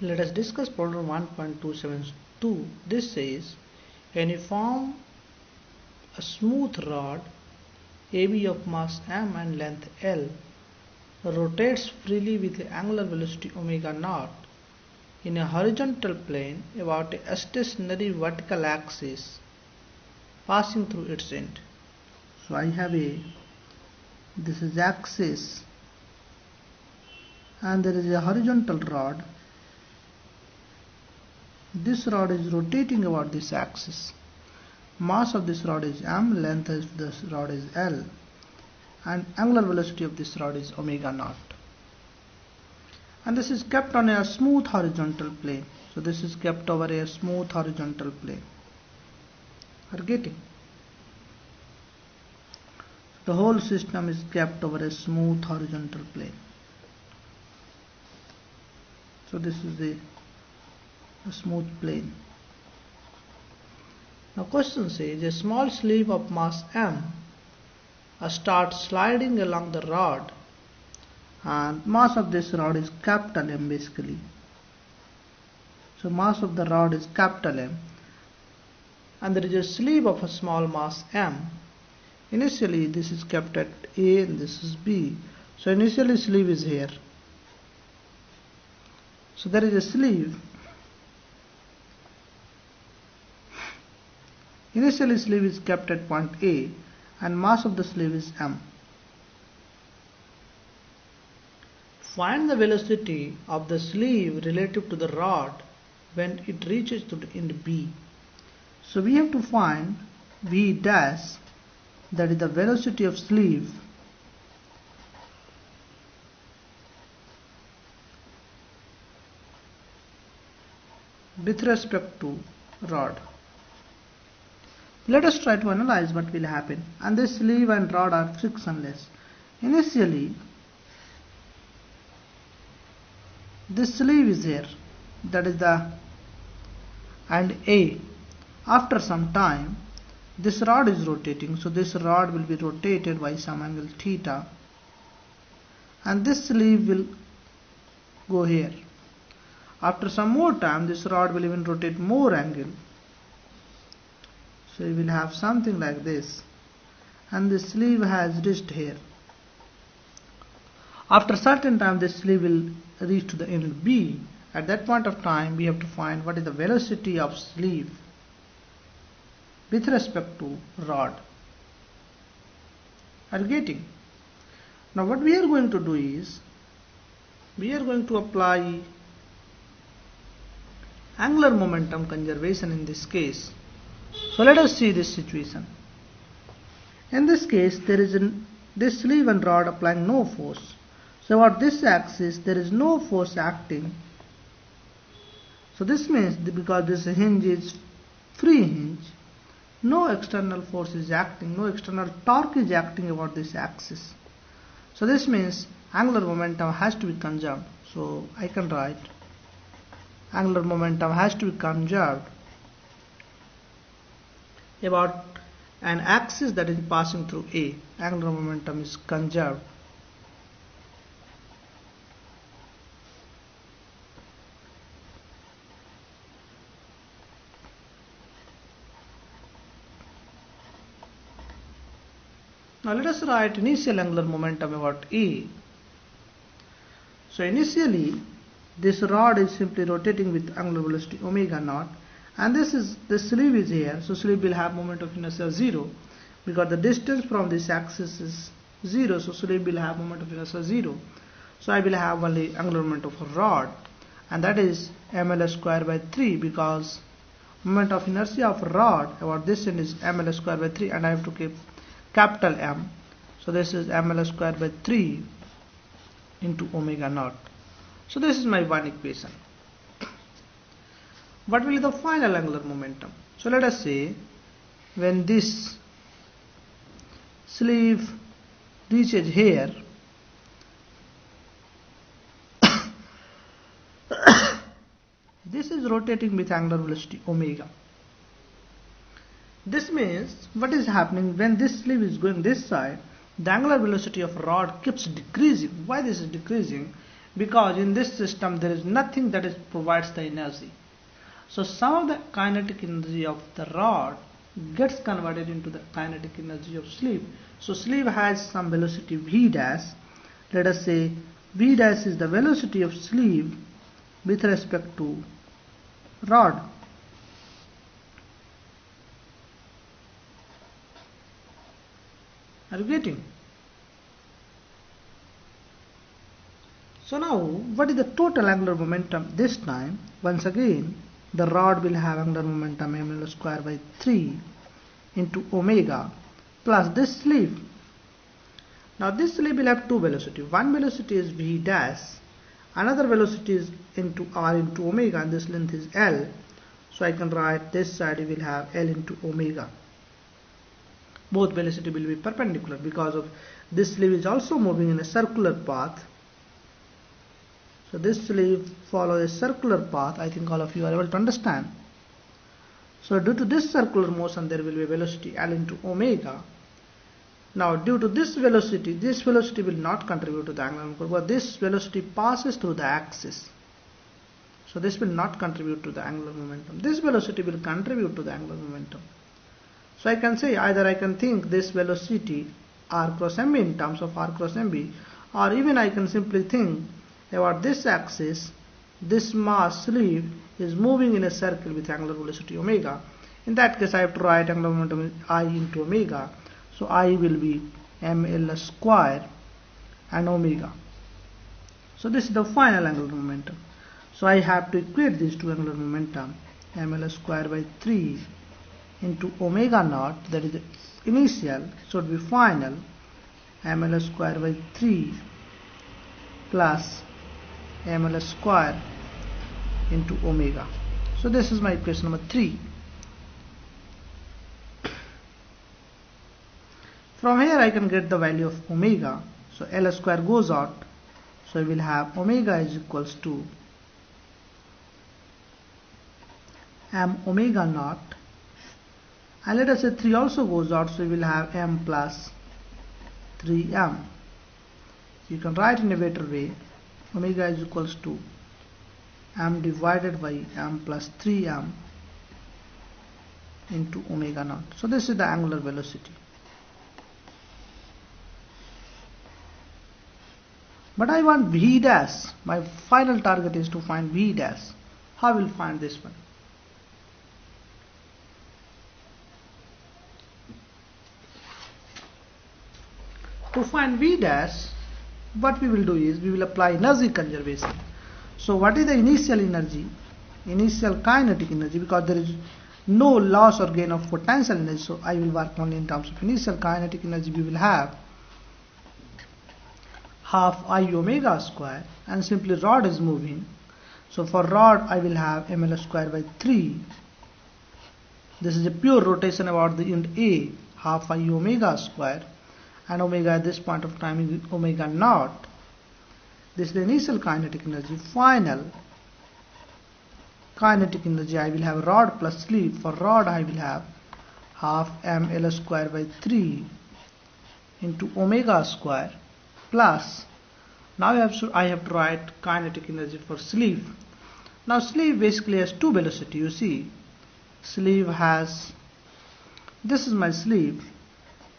Let us discuss problem 1.272. This says, when you form a smooth rod AB of mass m and length L rotates freely with the angular velocity omega naught in a horizontal plane about a stationary vertical axis passing through its end. So I have this is axis and there is a horizontal rod. This rod is rotating about this axis. Mass of this rod is m, length of this rod is L, and angular velocity of this rod is omega naught. And this is kept on a smooth horizontal plane. So this is kept over a smooth horizontal plane. Are getting? The whole system is kept over a smooth horizontal plane. So this is a smooth plane. Now question says a small sleeve of mass m starts sliding along the rod, and mass of this rod is capital M basically. So mass of the rod is capital M, and there is a sleeve of a small mass m. Initially this is kept at A and this is B. So initially sleeve is here. So there is a sleeve. Initially sleeve is kept at point A and mass of the sleeve is m. Find the velocity of the sleeve relative to the rod when it reaches to the end B. So we have to find V dash, that is the velocity of sleeve with respect to rod. Let us try to analyze what will happen. And this sleeve and rod are frictionless. Initially this sleeve is here, that is the and A. After some time this rod is rotating, so this rod will be rotated by some angle theta, and this sleeve will go here. After some more time this rod will even rotate more angle, so you will have something like this, and the sleeve has reached here. After a certain time this sleeve will reach to the end B. At that point of time we have to find what is the velocity of sleeve with respect to rod. Are you getting? Now what we are going to do is, we are going to apply angular momentum conservation in this case. So let us see this situation. In this case there is this sleeve and rod applying no force. So about this axis there is no force acting. So this means because this hinge is free hinge, no external force is acting, no external torque is acting about this axis. So this means angular momentum has to be conserved. So I can write angular momentum has to be conserved about an axis that is passing through A. Angular momentum is conserved. Now let us write initial angular momentum about A. So initially this rod is simply rotating with angular velocity omega naught, and the sleeve is here, so sleeve will have moment of inertia 0 because the distance from this axis is 0, so sleeve will have moment of inertia 0. So I will have only angular momentum of a rod, and that is ml square by 3 because moment of inertia of rod about this end is ml square by 3, and I have to keep capital M. So this is ml square by 3 into omega naught. So this is my one equation. What will be the final angular momentum? So let us say when this sleeve reaches here, this is rotating with angular velocity omega. This means what is happening when this sleeve is going this side, the angular velocity of rod keeps decreasing. Why this is decreasing? because in this system there is nothing that provides the energy. So some of the kinetic energy of the rod gets converted into the kinetic energy of sleeve. So sleeve has some velocity v dash. Let us say v dash is the velocity of sleeve with respect to rod. Are you getting? So now what is the total angular momentum this time? Once again the rod will have angular momentum ml square by 3 into omega plus this sleeve. Now this sleeve will have two velocities. One velocity is v dash, another velocity is into r into omega, and this length is L. So I can write this side will have L into omega. Both velocity will be perpendicular because of this sleeve is also moving in a circular path. So this sleeve follows a circular path. I think all of you are able to understand. So due to this circular motion there will be a velocity L into omega. Now due to this velocity will not contribute to the angular momentum, but this velocity passes through the axis. So this will not contribute to the angular momentum. This velocity will contribute to the angular momentum. So I can say either I can think this velocity r cross mb in terms of r cross mb, or even I can simply think about this axis. This mass sleeve is moving in a circle with angular velocity omega. In that case I have to write angular momentum I into omega. So I will be ml square and omega. So this is the final angular momentum. So I have to equate these two angular momentum, ml square by 3 into omega naught, that is the initial, so it will be final, ml square by 3 plus ml square into omega. So this is my equation number 3. From here I can get the value of omega. So L square goes out. So we will have omega is equals to m omega naught. And let us say 3 also goes out. So we will have m plus 3m. You can write in a better way. Omega is equals to m divided by m plus 3m into omega naught. So this is the angular velocity. But I want v dash. My final target is to find v dash. How will find this one? To find v dash, what we will do is we will apply energy conservation. So what is the initial energy? Initial kinetic energy, because there is no loss or gain of potential energy. So I will work only in terms of initial kinetic energy. We will have half I omega square, and simply rod is moving. So for rod I will have ml square by 3. This is a pure rotation about the end A, half I omega square, and omega at this point of time is omega naught. This is the initial kinetic energy. Final kinetic energy I will have rod plus sleeve. For rod I will have half ml square by 3 into omega square plus, now I have to write kinetic energy for sleeve. Now sleeve basically has two velocity. You see, sleeve has, this is my sleeve,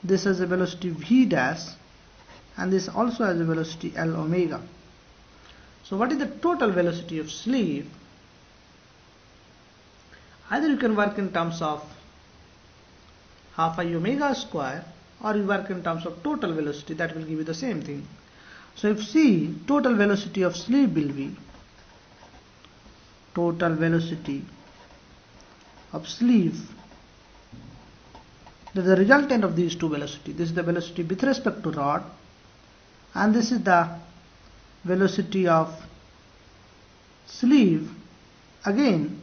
this has a velocity v dash, and this also has a velocity L omega. So what is the total velocity of sleeve? Either you can work in terms of half I omega square, or you work in terms of total velocity. That will give you the same thing. So if C, total velocity of sleeve will be total velocity of sleeve, that is the resultant of these two velocity. This is the velocity with respect to rod, and this is the velocity of sleeve again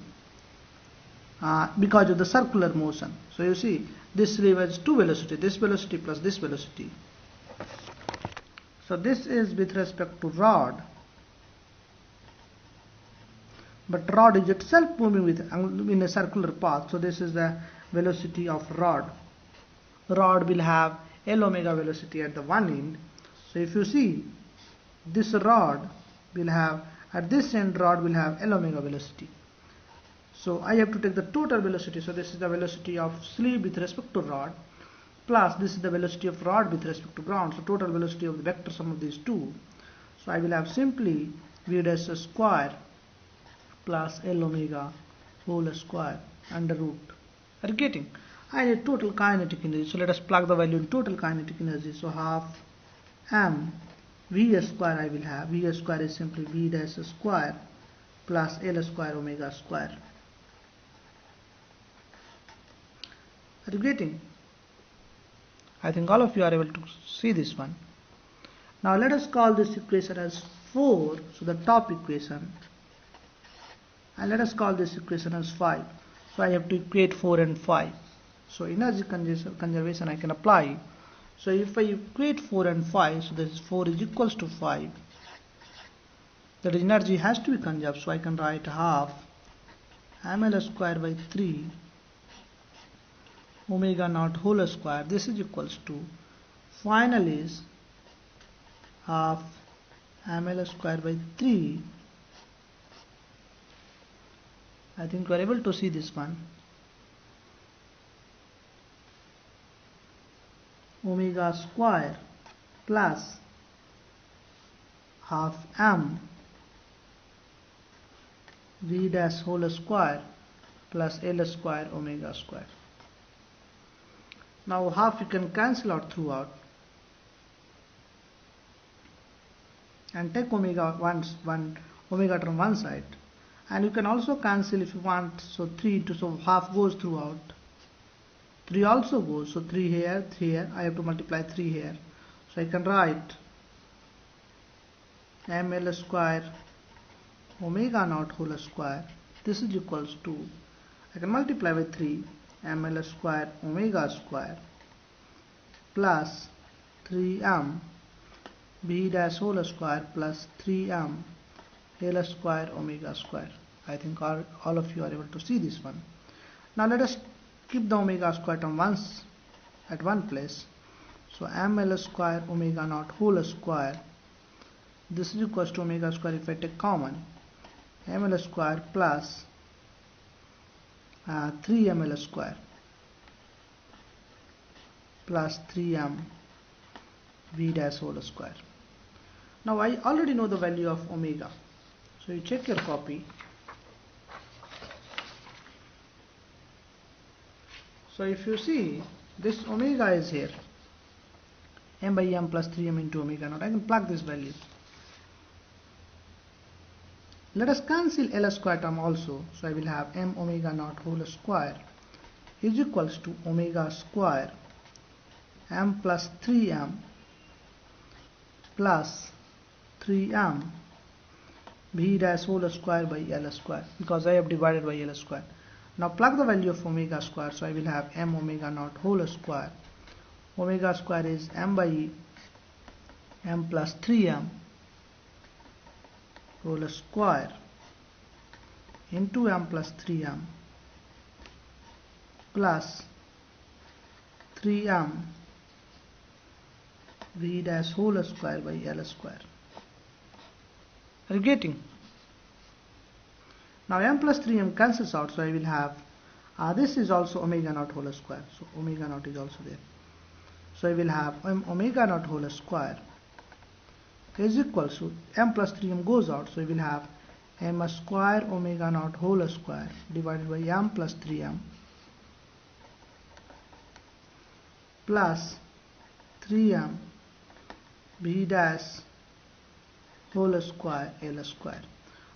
because of the circular motion. So you see, this sleeve has two velocity, this velocity plus this velocity. So this is with respect to rod, but rod is itself moving with in a circular path. So this is the velocity of rod. Rod will have L omega velocity at the one end. So if you see, this rod will have, at this end rod will have L omega velocity. So I have to take the total velocity. So this is the velocity of sleeve with respect to rod, plus this is the velocity of rod with respect to ground. So total velocity of the vector sum of these two. So I will have simply V dash square plus L omega whole square under root. Are you getting? I need total kinetic energy. So let us plug the value in total kinetic energy. So half m V square I will have. V square is simply V dash square plus L square omega square. Are you getting? I think all of you are able to see this one. Now let us call this equation as 4, so the top equation, and let us call this equation as 5. So I have to equate 4 and 5. So energy conservation I can apply. So if I equate 4 and 5, so this is 4 is equals to 5. That energy has to be conserved, so I can write half ml square by 3 omega naught whole square. This is equals to, final is half ml square by 3. I think you are able to see this one. Omega square plus half m V dash whole square plus L square omega square. Now half you can cancel out throughout and take omega omega from one side, and you can also cancel if you want. So 3 into, so half goes throughout, 3 also goes, so 3 here, 3 here. I have to multiply 3 here, so I can write ml square omega naught whole square. This is equals to, I can multiply with 3 ml square omega square plus 3m b dash whole square plus 3m L square omega square. I think all of you are able to see this one. Now let us keep the omega square term once at one place. So ml square omega naught whole square, this is equals to omega square if I take common, ml square plus 3ml square plus 3m v dash whole square. Now I already know the value of omega, so you check your copy. So if you see, this omega is here, m by m plus 3m into omega naught. I can plug this value. Let us cancel L square term also. So I will have m omega naught whole square is equals to omega square m plus 3m plus 3m v dash whole square by L square, because I have divided by L square. Now plug the value of omega square. So I will have m omega naught whole square. Omega square is m by m plus 3m whole square into m plus 3m plus 3m v dash whole square by L square. Are you getting? Now m plus 3m cancels out, so I will have this is also omega naught whole square, so omega naught is also there. So I will have m omega naught whole square is equals to, m plus 3m goes out, so I will have m square omega naught whole square divided by m plus 3m plus 3m b dash whole square L square.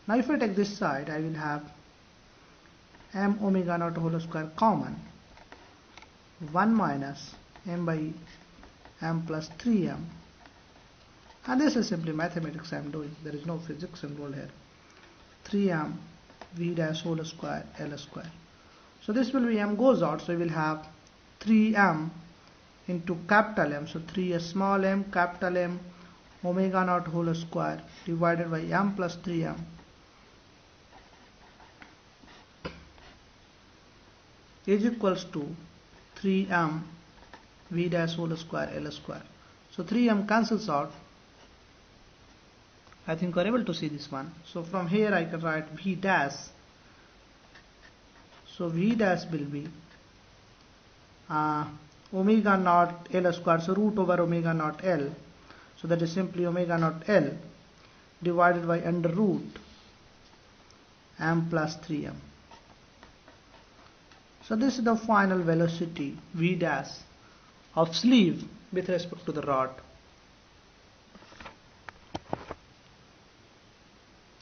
Now if I take this side, I will have m omega naught whole square common, 1 minus m by m plus 3m, and this is simply mathematics I am doing, there is no physics involved here, 3m v dash whole square L square. So this will be, m goes out, so we will have 3m into capital M, so 3 small m capital M omega naught whole square divided by m plus 3m is equals to 3m v dash whole square L square. So 3m cancels out, I think you are able to see this one. So from here I can write V dash. So V dash will be omega naught L square, so root over omega naught L. So that is simply omega naught L divided by under root m plus 3m. So this is the final velocity V dash of sleeve with respect to the rod.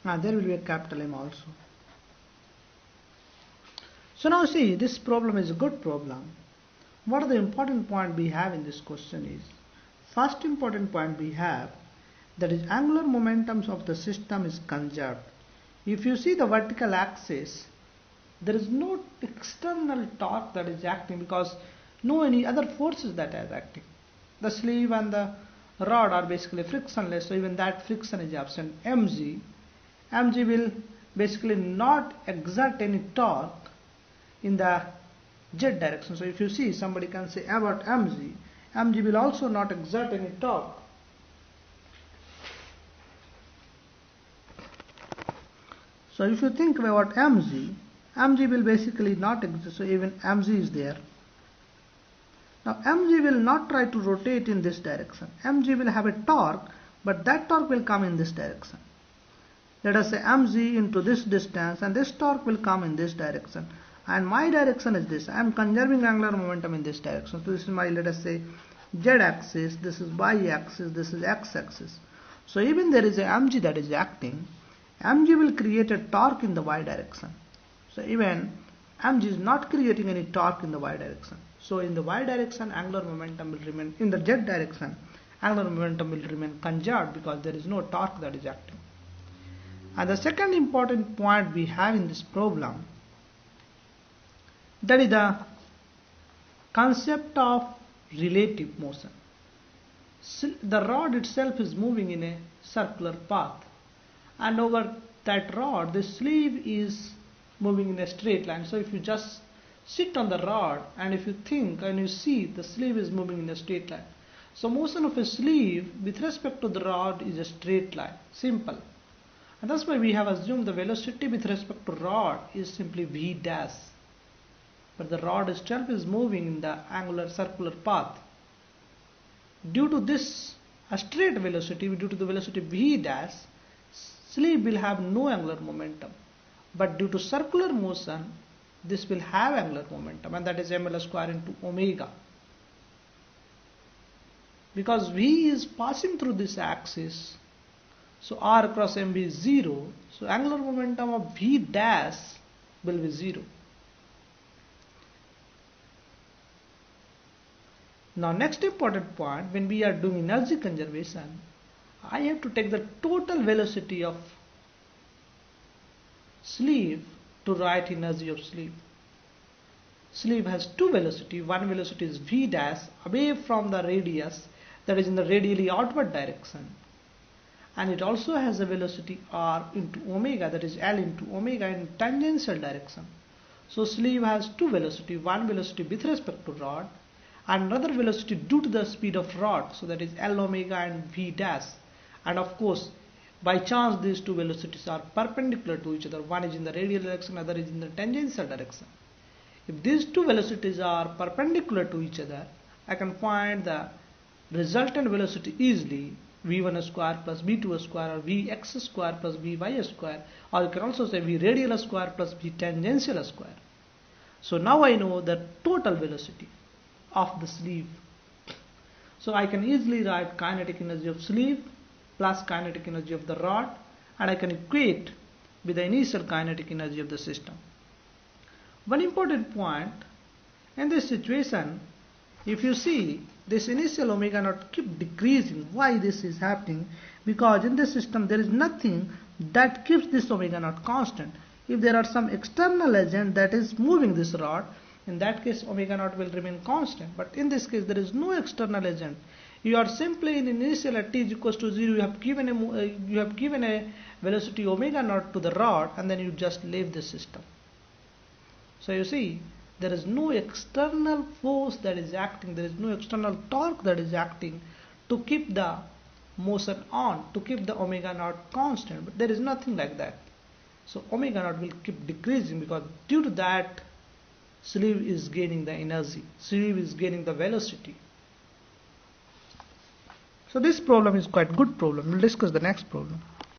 And there will be a capital M also. So now see, this problem is a good problem. What are the important point we have in this question is, first important point we have, that is angular momentums of the system is conserved. If you see the vertical axis, there is no external torque that is acting because no any other forces that are acting. The sleeve and the rod are basically frictionless, so even that friction is absent. mg will basically not exert any torque in the z direction. So if you see, somebody can say about mg will also not exert any torque. So if you think about mg will basically not exist, so even mg is there. Now mg will not try to rotate in this direction. Mg will have a torque, but that torque will come in this direction. Let us say mg into this distance, and this torque will come in this direction. And my direction is this. I am conserving angular momentum in this direction. So this is my, let us say, z axis, this is y axis, this is x axis. So even there is a mg that is acting, mg will create a torque in the y direction. So even mg is not creating any torque in the y direction. So in the y direction, angular momentum will remain, in the z direction, angular momentum will remain conserved because there is no torque that is acting. And the second important point we have in this problem, that is the concept of relative motion. The rod itself is moving in a circular path, and over that rod the sleeve is moving in a straight line. So if you just sit on the rod and if you think and you see, the sleeve is moving in a straight line. So motion of a sleeve with respect to the rod is a straight line, simple. And that's why we have assumed the velocity with respect to rod is simply v dash. But the rod itself is moving in the angular circular path. Due to this straight velocity, due to the velocity v dash, sleeve will have no angular momentum. But due to circular motion, this will have angular momentum, and that is ml square into omega. Because v is passing through this axis, so r cross mv is 0, so angular momentum of v dash will be 0. Now next important point, when we are doing energy conservation, I have to take the total velocity of sleeve to write energy of sleeve. Sleeve has two velocity. One velocity is v dash away from the radius, that is in the radially outward direction, and it also has a velocity r into omega, that is L into omega in tangential direction. So sleeve has two velocity, one velocity with respect to rod and another velocity due to the speed of rod, so that is L omega and v dash. And of course, by chance these two velocities are perpendicular to each other. One is in the radial direction, other is in the tangential direction. If these two velocities are perpendicular to each other, I can find the resultant velocity easily, v1 square plus v2 square, or vx square plus vy square, or you can also say v radial square plus v tangential square. So now I know the total velocity of the sleeve. So I can easily write kinetic energy of sleeve plus kinetic energy of the rod, and I can equate with the initial kinetic energy of the system. One important point, in this situation, if you see, this initial omega naught keep decreasing. Why this is happening? Because in this system there is nothing that keeps this omega naught constant. If there are some external agent that is moving this rod, in that case omega naught will remain constant. But in this case there is no external agent. You are simply in initial at t is equals to 0, you have given a velocity omega naught to the rod, and then you just leave the system. So you see, there is no external force that is acting, there is no external torque that is acting to keep the motion on to keep the omega naught constant, but there is nothing like that. So omega naught will keep decreasing because due to that sleeve is gaining the energy, sleeve is gaining the velocity. So this problem is quite good problem. We'll discuss the next problem.